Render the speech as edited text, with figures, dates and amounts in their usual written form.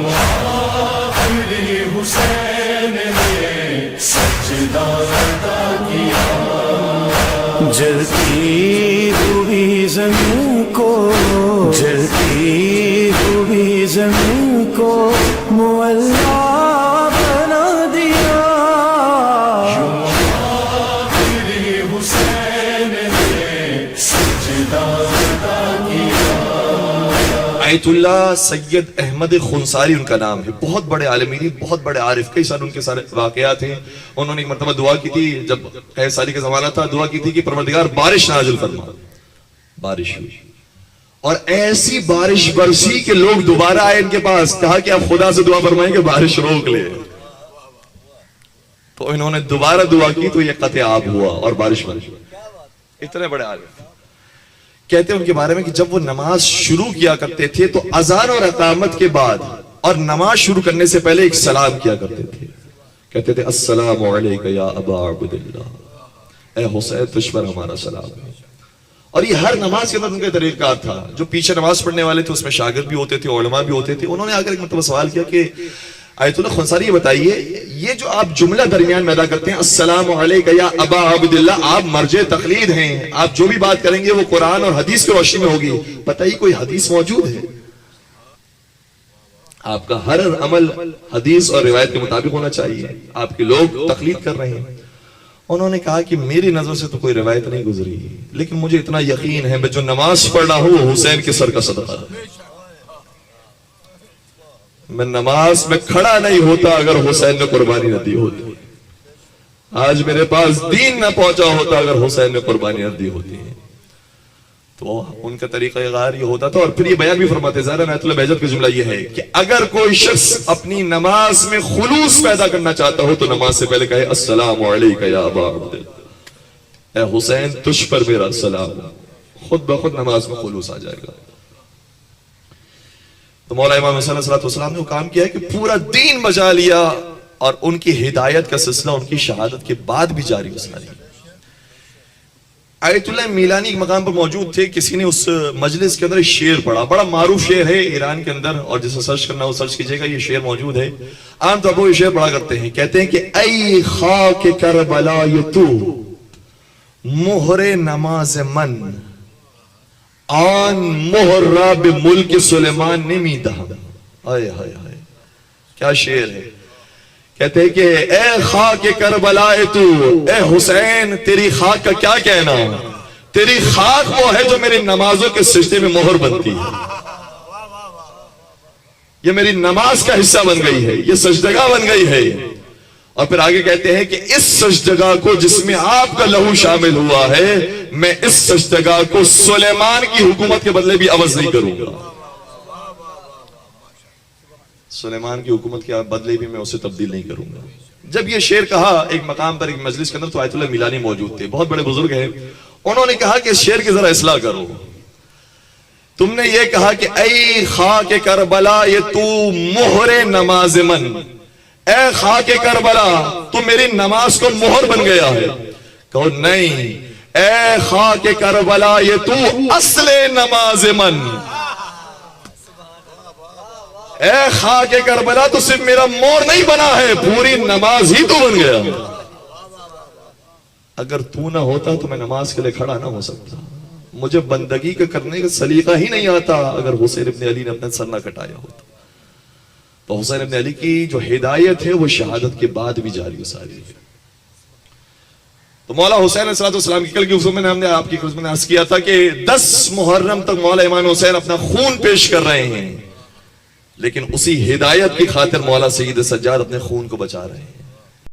آخری حسین نے سجدہ ادا کیا، جلتی ہوئی زمین کو، جلتی ہوئی زمین کو معلا بنا دیا، آخری حسین نے سجدہ ادا کیا۔ آیت اللہ سید احمد خنساری ان کا نام ہے، بہت بڑے عالمین، بہت بڑے عارف، کئی سال ان کے سارے واقعات ہیں۔ انہوں نے ایک مرتبہ دعا کی تھی، جب قحط سالی کا زمانہ تھا، دعا کی تھی کہ پروردگار بارش نازل فرما، بارش ہوئی اور ایسی بارش برسی کہ لوگ دوبارہ آئے ان کے پاس، کہا کہ آپ خدا سے دعا فرمائیں کہ بارش روک لے، تو انہوں نے دوبارہ دعا کی تو یہ قطع آب ہوا اور بارش برسی۔ اتنے بڑے عالم کہتے ہیں ان کے بارے میں کہ جب وہ نماز شروع کیا کرتے تھے تو اذان اور اقامت کے بعد اور نماز شروع کرنے سے پہلے ایک سلام کیا کرتے تھے، کہتے تھے السلام علیکہ یا ابا عبداللہ، اے حسین تجھ پر ہمارا سلام ہے۔ اور یہ ہر نماز کے اندر ان کا طریقہ کار تھا۔ جو پیچھے نماز پڑھنے والے تھے اس میں شاگرد بھی ہوتے تھے، علماء بھی ہوتے تھے۔ انہوں نے آ کر ایک مرتبہ سوال کیا کہ آیت اللہ خنساری یہ بتائیے، یہ جو آپ جملہ درمیان میں ادا کرتے ہیں السلام علیکہ یا ابا عبداللہ، آپ مرجع تقلید ہیں، آپ جو بھی بات کریں گے وہ قرآن اور حدیث کی روشنی میں ہوگی، بتائیے کوئی حدیث موجود ہے؟ آپ کا ہر عمل حدیث اور روایت کے مطابق ہونا چاہیے، آپ کے لوگ تقلید کر رہے ہیں۔ انہوں نے کہا کہ میری نظر سے تو کوئی روایت نہیں گزری، لیکن مجھے اتنا یقین ہے میں جو نماز پڑھ رہا ہوں وہ حسین کے سر کا صدقہ ہے۔ میں نماز میں کھڑا نہیں ہوتا اگر حسین نے قربانی نہ دی ہوتی، آج میرے پاس دین نہ پہنچا ہوتا اگر حسین نے قربانی نہ دی ہوتی۔ تو ان کا طریقہ غار یہ ہوتا تھا۔ اور پھر یہ بیان بھی فرماتے زہرا عنایت اللہ بہجت کا جملہ یہ ہے کہ اگر کوئی شخص اپنی نماز میں خلوص پیدا کرنا چاہتا ہو تو نماز سے پہلے کہے السلام علیکہ یا ابا عبداللہ، اے حسین تجھ پر میرا سلام، خود بخود نماز میں خلوص آ جائے گا۔ تو مولا امام حسین علیہ السلام نے وہ کام کیا ہے کہ پورا دین بجا لیا، اور ان کی ہدایت کا سلسلہ ان کی شہادت کے بعد بھی جاری و ساری۔ آیت اللہ میلانی ایک مقام پر موجود تھے، کسی نے اس مجلس کے اندر ایک شعر پڑھا، بڑا معروف شعر ہے ایران کے اندر، اور جسے سرچ کرنا ہو سرچ کیجئے گا، یہ شعر موجود ہے۔ عام طور پر یہ شعر پڑھا کرتے ہیں، کہتے ہیں کہ ای خاک کربلا تو مہر نماز من، آن مہر رب ملک سلیمان نمیدہ۔ آئے ہائے ہائے کیا شعر ہے! کہتے ہیں کہ اے خاک کربلا تو، اے حسین تیری خاک کا کیا کہنا، تیری خاک وہ ہے جو میری نمازوں کے سجدے میں مہر بنتی ہے، یہ میری نماز کا حصہ بن گئی ہے، یہ سجدگاہ بن گئی ہے۔ اور پھر آگے کہتے ہیں کہ اس سجدگاہ کو جس میں آپ کا لہو شامل ہوا ہے، میں اس سجدگاہ کو سلیمان کی حکومت کے بدلے بھی عوض نہیں کروں گا، سلیمان کی حکومت کے بدلے بھی میں اسے تبدیل نہیں کروں گا۔ جب یہ شعر کہا ایک مقام پر ایک مجلس کے اندر تو آیت اللہ میلانی موجود تھے، بہت بڑے بزرگ ہیں، انہوں نے کہا کہ اس شعر کی ذرا اصلاح کرو، تم نے یہ کہا کہ اے خاک کربلا یہ تو مہر نماز من، اے خاک کربلا تو میری نماز کو مہر بن گیا ہے، کہو نہیں، اے خاک کربلا یہ تو اصل نماز من، اے خاک کربلا تو صرف میرا مور نہیں بنا ہے، پوری نماز ہی تو بن گیا۔ اگر تو نہ ہوتا تو میں نماز کے لئے کھڑا نہ ہو سکتا، مجھے بندگی کا کرنے کا سلیقہ ہی نہیں آتا اگر حسین ابن علی نے اپنا سر نہ کٹایا ہوتا۔ تو حسین ابن علی کی جو ہدایت ہے وہ شہادت کے بعد بھی جاری و ساری ہے۔ تو مولا حسین علیہ السلام کی کل کی خطبہ میں ہم نے آپ کی خطبہ میں عرض کیا تھا کہ 10 محرم تک مولا امام حسین اپنا خون پیش کر رہے ہیں، لیکن اسی ہدایت کی خاطر مولا سید سجاد اپنے خون کو بچا رہے ہیں۔